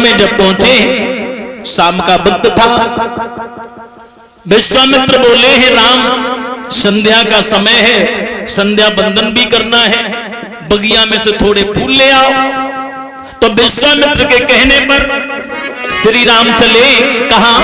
में जब पहुंचे, शाम का वक्त था। विश्वामित्र बोले हैं राम, संध्या का समय है, संध्या बंदन भी करना है, बगिया में से थोड़े फूल ले आओ। तो विश्वामित्र के कहने पर श्री राम चले। कहा?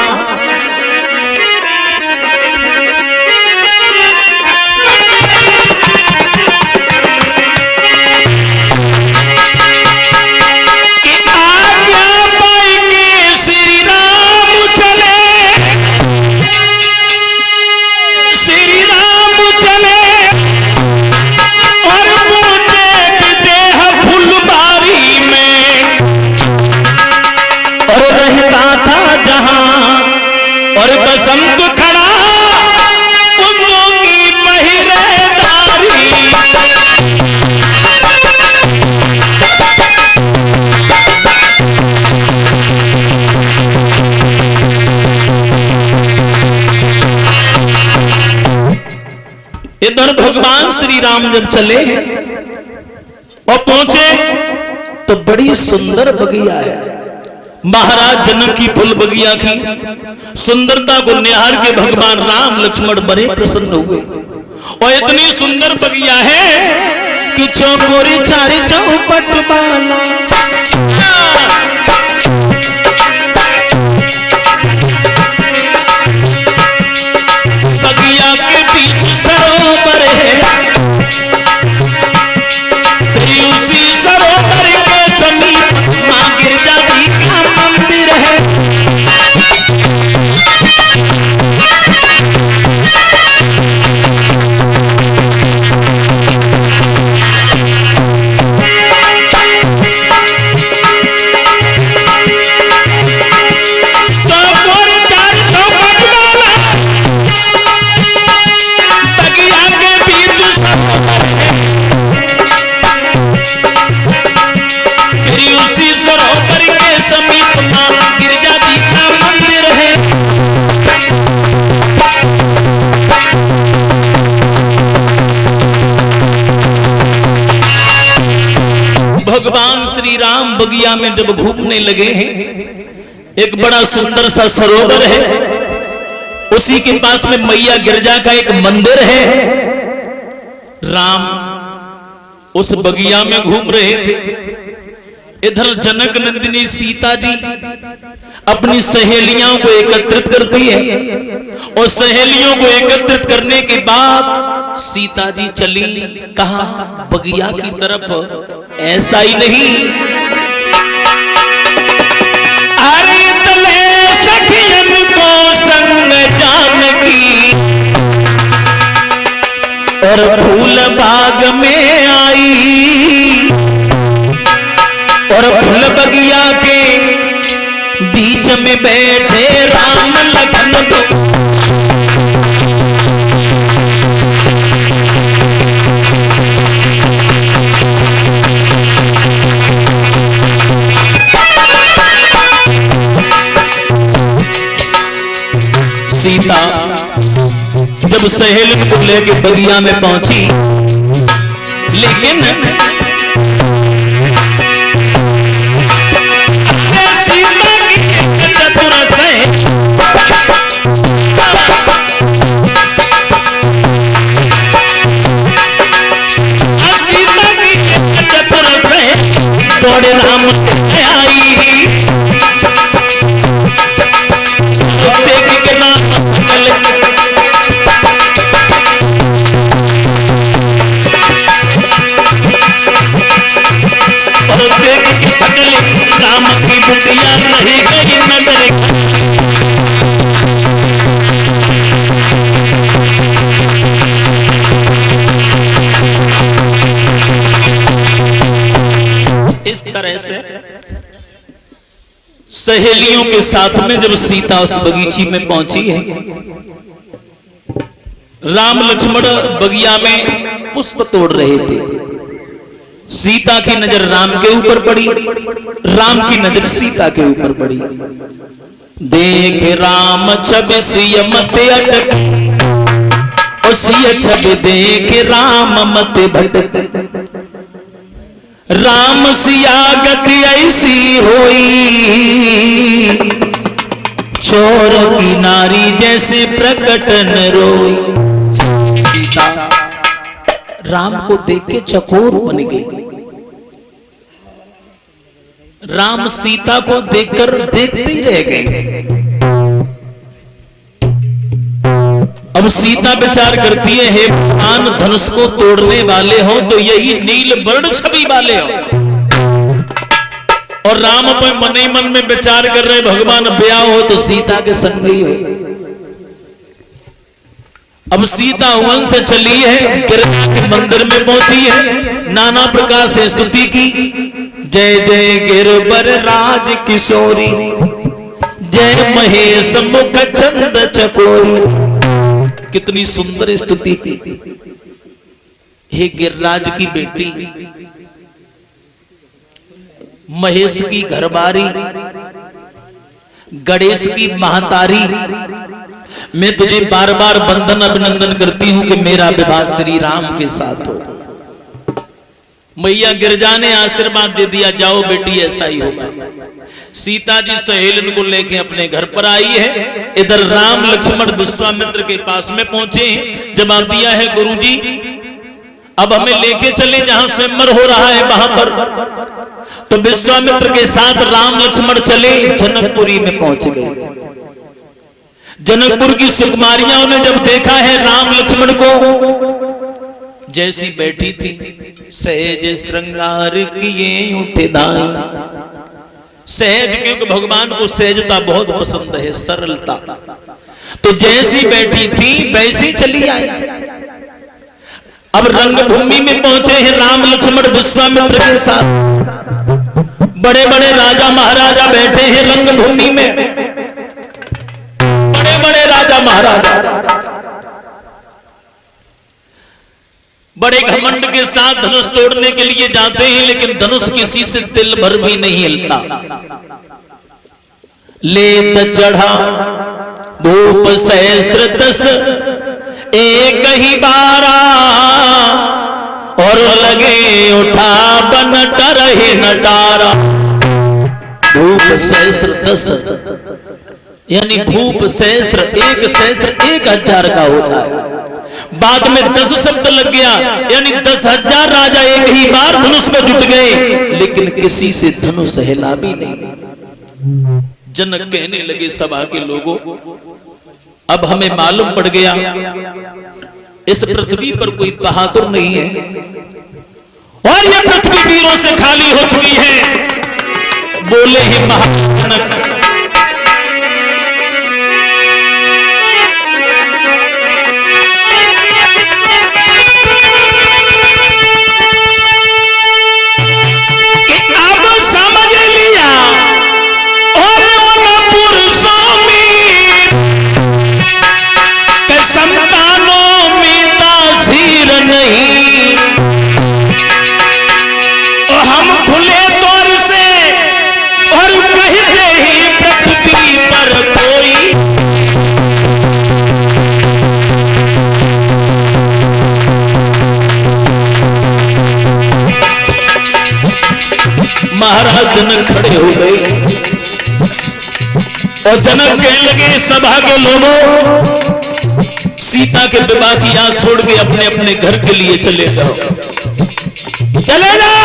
बसंत खड़ा कुंजों की पहिरेदारी। इधर भगवान श्री राम जब चले और पहुंचे तो बड़ी सुंदर बगिया है। महाराज जनक की फूल बगिया की सुंदरता को निहार के भगवान राम लक्ष्मण बड़े प्रसन्न हुए। और इतनी सुंदर बगिया है कि चौकोरी चारे चौपट वाला, बगिया के बीच सरोवर है, उसी सरोवर के समीप मां गिरजा जी का मंदिर है। भगवान श्री राम बगिया में जब घूमने लगे हैं, एक बड़ा सुंदर सा सरोवर है, उसी के पास में मैया गिरजा का एक मंदिर है। राम उस बगिया में घूम रहे थे। इधर जनक नंदिनी सीता जी अपनी सहेलियों को एकत्रित करती है और सहेलियों को एकत्रित करने के बाद सीता जी चली। कहा? बगिया की तरफ। ऐसा ही नहीं, अरे तले सखियन को संग जानकी और फूल बाग में आई और फूल बगिया के बीच में बैठे राम लखन दो। सीता जब सहेली को लेके बगिया में पहुंची, लेकिन सीता की चतुर से तोड़े राम आई देख के नाम सकल और देख के सकल राम की बुटिया नहीं गई नजर। इस तरह से सहेलियों के साथ में जब सीता उस बगीची में पहुंची है, राम लक्ष्मण बगिया में पुष्प तोड़ रहे थे। सीता की नजर राम के ऊपर पड़ी, राम की नजर सीता के ऊपर पड़ी। देख राम छवि सिय मत अटक, सिय छवि देख राम मत भटक। राम सिया गति ऐसी होई और की नारी जैसे प्रकट न रोई। सीता राम को देख के चकोर बन गई। राम सीता को देखकर देखते ही रह गए। अब सीता विचार करती है, हे भगवान, धनुष को तोड़ने वाले हो तो यही नील वर्ण छवि वाले हो। और राम अपन मन ही मन में विचार कर रहे, भगवान ब्याह हो तो सीता के संग ही हो। अब सीता वन से चली है, गिरजा के मंदिर में पहुंची है, नाना प्रकार से स्तुति की। जय जय गिरबर राज किशोरी, जय महेश मुख चंद चकोरी। कितनी सुंदर स्तुति की। हे गिरिराज की बेटी, महेश की घरबारी, गणेश की महतारी, मैं तुझे बार बार वंदन अभिनंदन करती हूं कि मेरा विवाह श्री राम के साथ हो। मैया गिरजा ने आशीर्वाद दे दिया, जाओ बेटी ऐसा ही होगा। सीता जी सहेलन को लेके अपने घर पर आई है। इधर राम लक्ष्मण विश्वामित्र के पास में पहुंचे। जवाब दिया है, गुरुजी अब हमें लेके चले जहां स्वयंवर हो रहा है वहां पर। तो विश्वामित्र के साथ राम लक्ष्मण चले, जनकपुरी में पहुंच गए। जनकपुर की सुकुमारियां ने जब देखा है राम लक्ष्मण को, जैसी बैठी थी, सहज श्रृंगार किए उठे दाई। सहज, क्योंकि भगवान को सहजता बहुत पसंद है, सरलता। तो जैसी बैठी थी वैसी चली आई। अब रंगभूमि में पहुंचे हैं राम लक्ष्मण विश्वामित्र के साथ। बड़े बड़े राजा महाराजा बैठे हैं रंगभूमि में, बड़े बड़े राजा महाराजा बड़े घमंड के साथ धनुष तोड़ने के लिए जाते हैं, लेकिन धनुष किसी से तिल भर भी नहीं हिलता। लेत चढ़ा भूप सहस्त्र दस, एक ही बारा, और लगे उठा बन टरहि नटारा। भूप सहस्त्र दस यानी भूप सहस्त्र, एक सहस्त्र 1000 का होता है। बाद में 10 शब्द लग गया, यानी 10,000 राजा एक ही बार धनुष में जुट गए, लेकिन किसी से धनुष हिला भी नहीं। जनक कहने लगे सभा के लोगों, अब हमें मालूम पड़ गया इस पृथ्वी पर कोई बहादुर नहीं है, और यह पृथ्वी वीरों से खाली हो चुकी है। बोले ही महाजनक, महाराज जनक खड़े हो गए और जनक कहने लगे, सभा के लोगों, सीता के विवाह की याद छोड़ के अपने अपने घर के लिए चले जाओ, चले जाओ।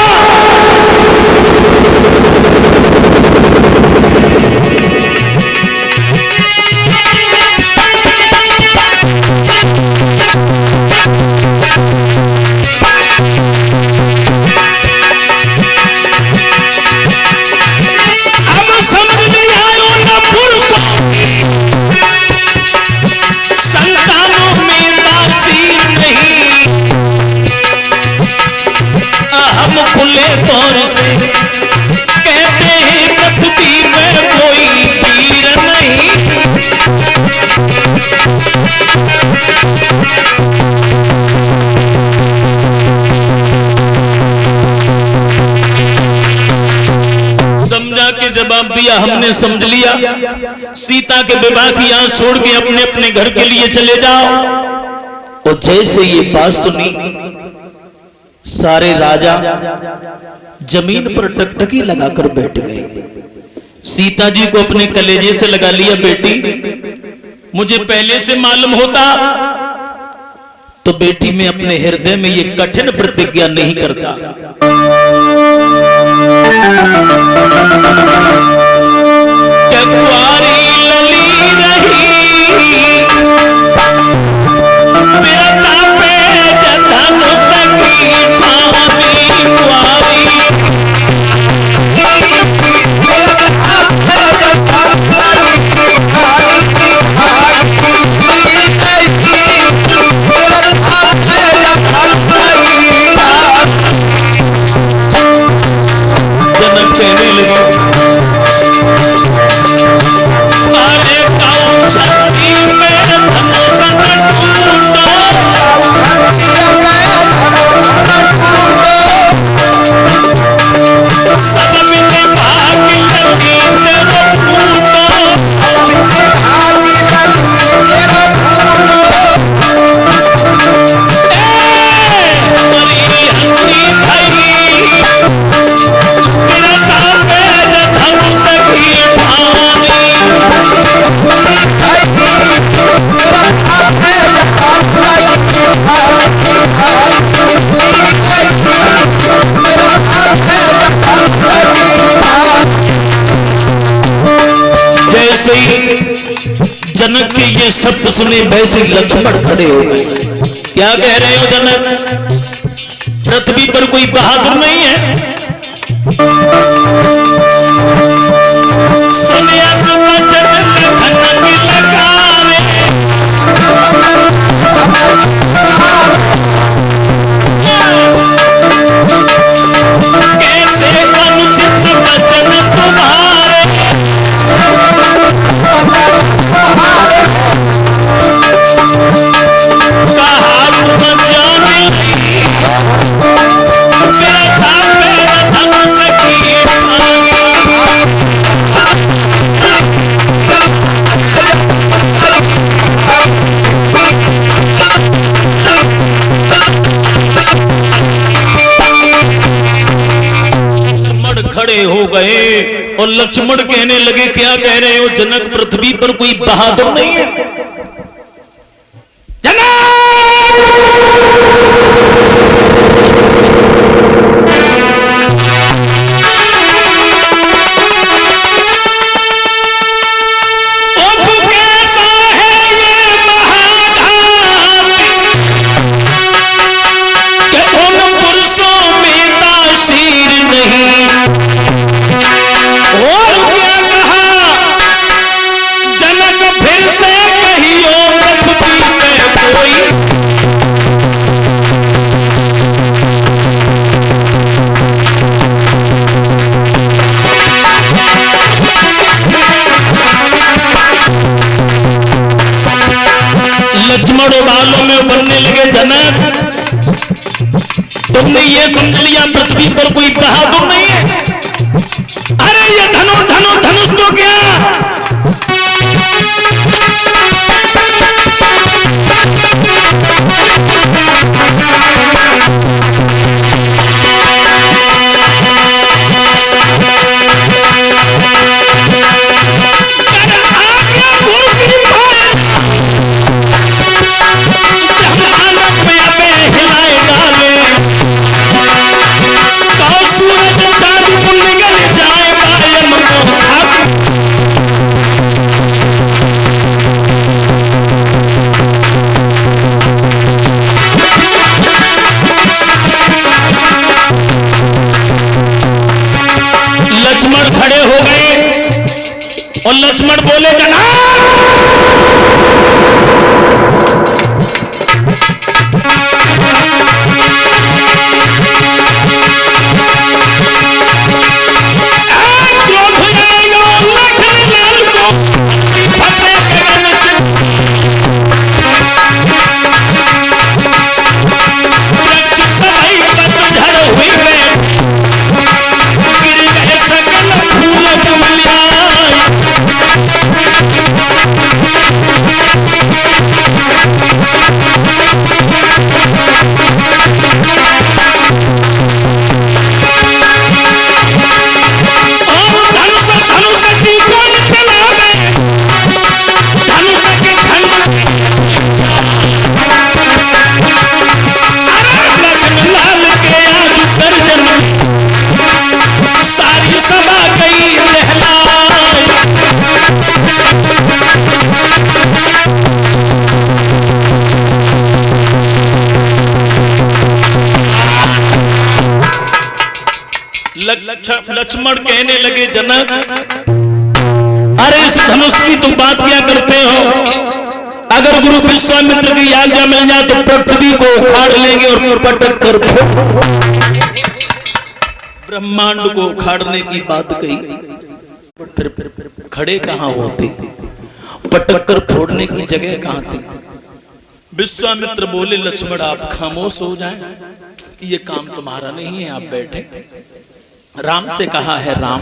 समझा के जवाब दिया, हमने समझ लिया। सीता के विवाह की याद छोड़ के अपने अपने घर के लिए चले जाओ। और जैसे ये बात सुनी, सारे राजा जमीन पर टकटकी लगाकर बैठ गए। सीता जी को अपने कलेजे से लगा लिया, बेटी मुझे पहले से मालूम होता तो बेटी मैं अपने हृदय में ये कठिन प्रतिज्ञा नहीं करता। क्या कुआरी लली रही मेरा तापे जधन सकी ठानी कुआरी जनक के ये शब्द सुने वैसे लक्ष्मण खड़े हो गए। क्या कह रहे हो जनक? पृथ्वी पर कोई बहादुर नहीं है? सुनिया कैसे अनुचित वचन तुम्हारे कहा तुम जाने मेरा तापे धन सकी लक्ष्मण खड़े हो गए और लक्ष्मण कहने लगे क्या कह रहे हो जनक? पृथ्वी पर कोई बहादुर नहीं है? लक्ष्मण बालों में उभरने लगे। जनक तुमने ये समझ लिया पृथ्वी पर कोई बहादुर नहीं है? अरे ये धनुष तो क्या लक्ष्मण खड़े हो गए और लक्ष्मण बोले जनाब सकल फूल लक्ष्मण कहने लगे जनक, अरे इस धनुष की तुम बात क्या करते हो? अगर गुरु विश्वामित्र की आज्ञा मिल जाए तो पृथ्वी को उखाड़ लेंगे और पटक कर ब्रह्मांड को उखाड़ने की बात कही। फिर खड़े कहां होते, पटक कर फोड़ने की जगह कहां थी? विश्वामित्र बोले लक्ष्मण आप खामोश हो जाएं, ये काम तुम्हारा नहीं है, आप बैठे। राम से कहा है राम,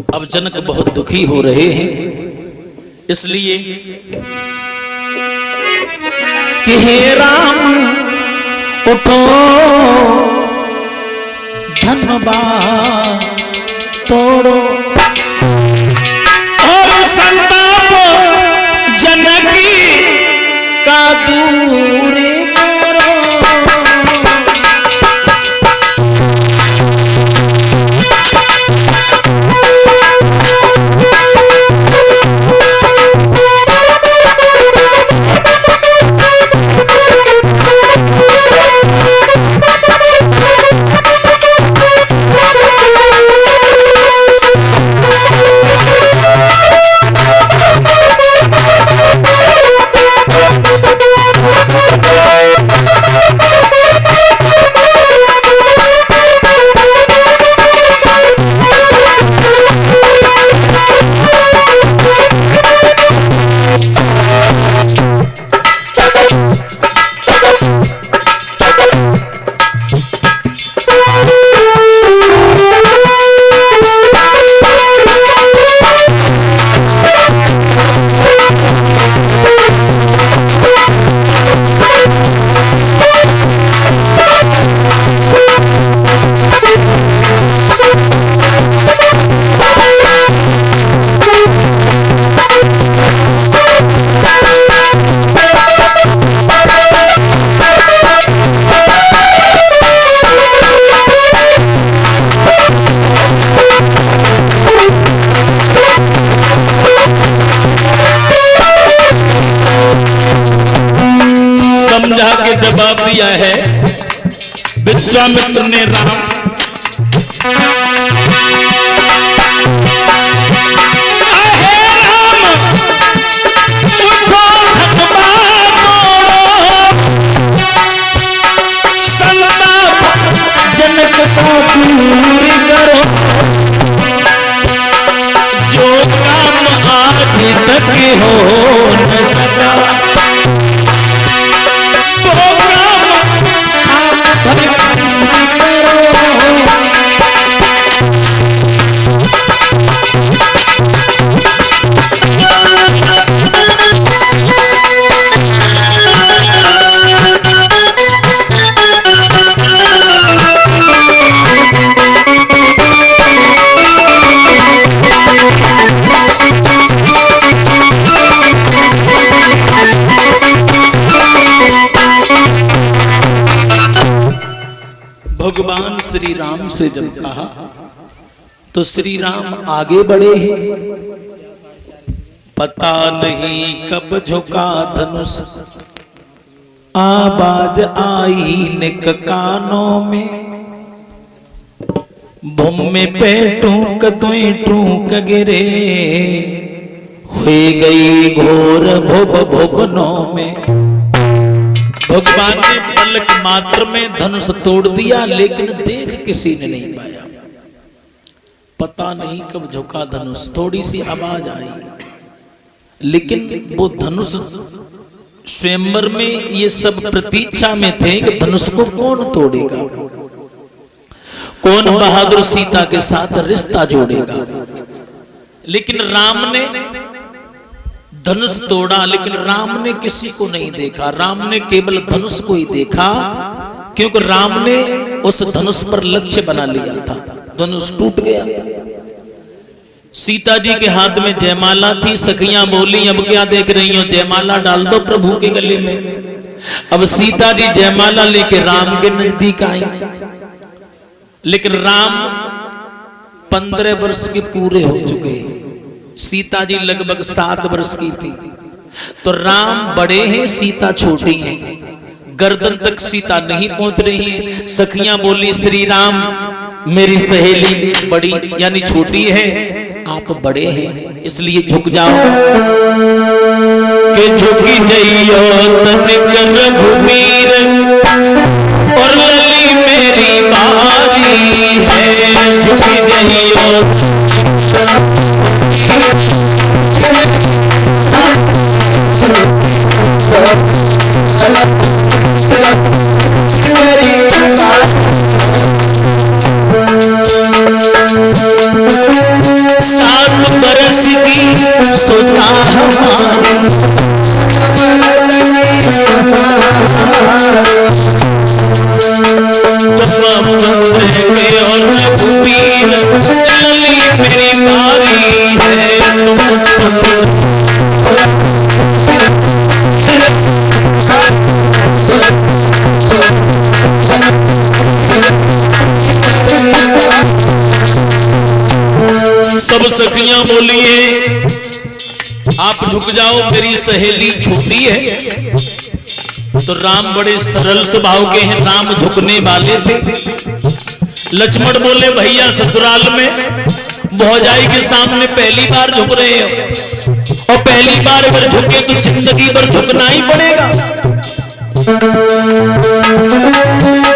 अब जनक बहुत दुखी हो रहे हैं, इसलिए कि हे राम उठो धन्यवाद तोड़ो और संताप जनकी का दूर करो। जवाब दिया है विश्वामित्र ने राम, जनक को दूर करो, जो काम आज तक हो न सका भगवान श्री राम से जब कहा तो श्री राम आगे बढ़े हैं। पता नहीं कब झुका धनुष, आवाज आई निक कानों में, भूमि पे टूक तुई टूक गिरे, हुई गई घोर भुव भुवनों में। भगवान ने पलक मात्र में धनुष तोड़ दिया, लेकिन देख किसी ने नहीं पाया। पता नहीं कब झुका धनुष, थोड़ी सी आवाज आई, लेकिन वो धनुष स्वयंवर में ये सब प्रतीक्षा में थे कि धनुष को कौन तोड़ेगा, कौन बहादुर सीता के साथ रिश्ता जोड़ेगा। लेकिन राम ने धनुष तोड़ा, लेकिन राम ने किसी को नहीं देखा, राम ने केवल धनुष को ही देखा, क्योंकि राम ने उस धनुष पर लक्ष्य बना लिया था। धनुष टूट गया। सीता जी के हाथ में जयमाला थी, सखियां बोली अब क्या देख रही हो, जयमाला डाल दो प्रभु के गले में। अब सीता जी जयमाला लेके राम के नजदीक आई, लेकिन राम 15 वर्ष के पूरे हो चुके हैं, सीता जी लगभग 7 वर्ष की थी। तो राम बड़े हैं, सीता छोटी हैं, गर्दन तक सीता नहीं पहुंच रही है। सखियां बोली श्री राम मेरी सहेली बड़ी यानी छोटी है, आप बड़े हैं, इसलिए झुक जाओ। कि झुकी जइयो तनिक रघुबीर और लली मेरी बारी है। झुकी जइयो सात बरस की सुता हमारी, और रघुबीर लली मेरी बारी है। सब सखियां बोलिए आप झुक जाओ, मेरी सहेली छोटी है। तो राम बड़े सरल स्वभाव के हैं, राम झुकने वाले थे। लक्ष्मण बोले भैया ससुराल में भौजाई के सामने पहली बार झुक रहे हो, और पहली बार अगर झुके तो जिंदगी भर झुकना ही पड़ेगा।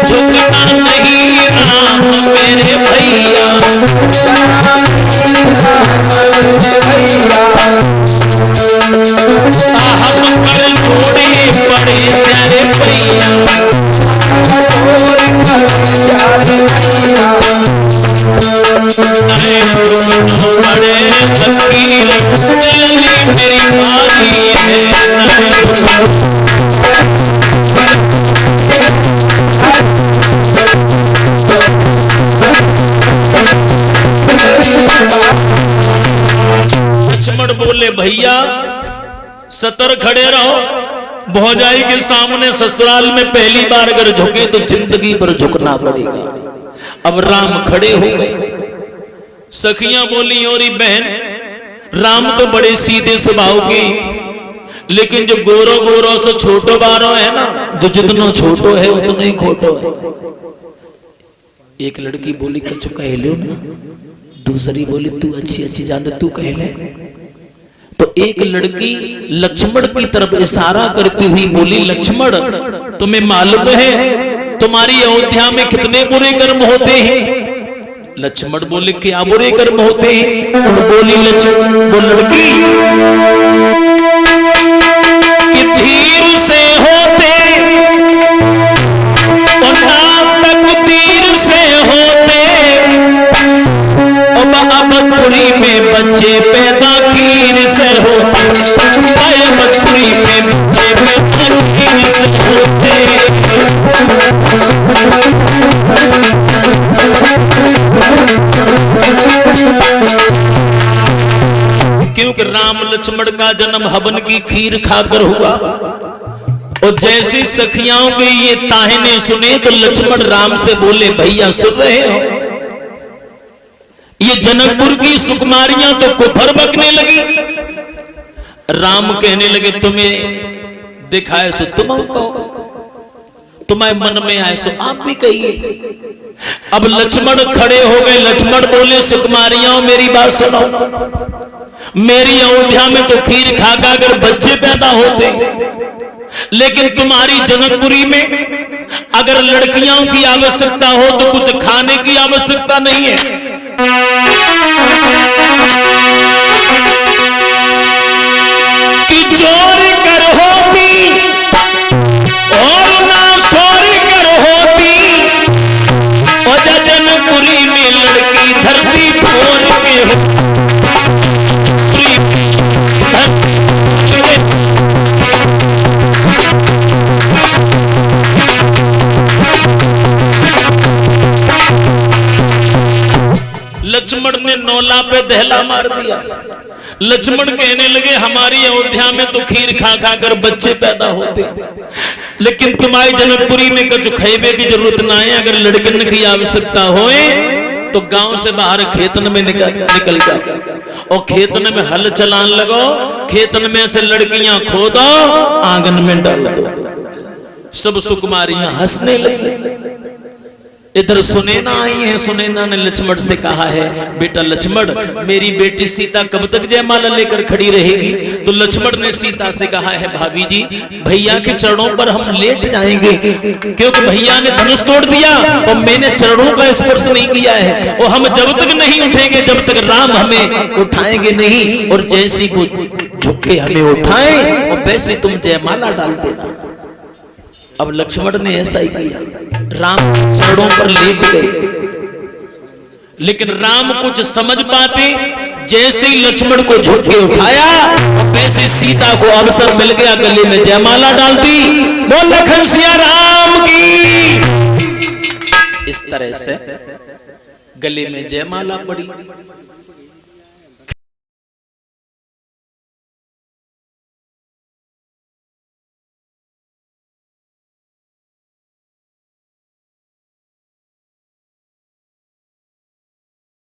झुकना नहीं राम मेरे भैया, हम कर छोड़े पड़े प्यारे भैया। बड़े फकीर मेरी बारी है। लक्ष्मण बोले भैया सतर खड़े रहो, भौजाई के सामने ससुराल में पहली बार अगर झुके तो जिंदगी भर झुकना पड़ेगा। अब राम खड़े हो गए। सखियां बोली और बहन राम तो बड़े सीधे स्वभाव के, लेकिन जो गोरो गोरो से छोटो बारो है ना, जो जितनो छोटो है उतना ही खोटो है। एक लड़की बोली कछु कह लो ना, दूसरी बोली तू अच्छी अच्छी जान तू कह ले। तो एक लड़की लक्ष्मण की तरफ इशारा करती हुई बोली लक्ष्मण तुम्हें मालूम है तुम्हारी अयोध्या में कितने बुरे कर्म होते हैं? लक्ष्मण बोले क्या बुरे कर्म होते हैं? तो बोली वो लड़की कि धीर से होते और नाटक तीर से होते, अबपुरी में बच्चे पैदा खीर से होते, अबपुरी में बच्चे पैदा खीर से होते। क्योंकि राम लक्ष्मण का जन्म हवन की खीर खाकर हुआ, और जैसी सखियाओं के ये ताहने सुने तो लक्ष्मण राम से बोले भैया सुन रहे हो, ये जनकपुर की सुकुमारियां तो कुफर बकने लगी। राम कहने लगे तुम्हें दिखाए सो तुम कहो, तुम्हारे मन में आए सो आप भी कहिए। अब लक्ष्मण खड़े हो गए। लक्ष्मण बोले सुकुमारियां मेरी बात सुनो, मेरी अयोध्या में तो खीर खाकर अगर बच्चे पैदा होते, लेकिन तुम्हारी जनकपुरी में अगर लड़कियों की आवश्यकता हो तो कुछ खाने की आवश्यकता नहीं है। कि चोर कर होती और ना सोर कर होती, और जनकपुरी में लड़की धरती फोड़ के हो। लक्ष्मण ने नौला पे दहला मार दिया। लक्ष्मण कहने लगे हमारी अयोध्या में तो खीर खा खा कर बच्चे पैदा होते, लेकिन तुम्हारी जनकपुरी में कुछ खेबे की जरूरत ना है। अगर लड़कन की आवश्यकता होए तो गांव से बाहर खेतन में निकल जाओ, और खेतन में हल चलान लगो, खेतन में से लड़कियां खोदो, आंगन में डाल दो। सब सुकुमारियां हंसने लगी। इधर सुनैना आई है। सुनैना ने लक्ष्मण से कहा है, बेटा लक्ष्मण, मेरी बेटी सीता कब तक जयमाला लेकर खड़ी रहेगी? तो लक्ष्मण ने सीता से कहा है, भाभी जी, भैया के चरणों पर हम लेट जाएंगे, क्योंकि भैया ने धनुष तोड़ दिया और मैंने चरणों का स्पर्श नहीं किया है, और हम जब तक नहीं उठेंगे जब तक राम हमें उठाएंगे नहीं, और जैसी वो झुक के हमें उठाए और वैसे तुम जयमाला डाल देना। अब लक्ष्मण ने ऐसा ही किया, राम चरणों पर लेट गए। लेकिन राम कुछ समझ पाते, जैसे ही लक्ष्मण को झुक के उठाया वैसे सीता को अवसर मिल गया, गले में जयमाला डाल दी। बोल लखन सिया राम की। इस तरह से गले में जयमाला पड़ी।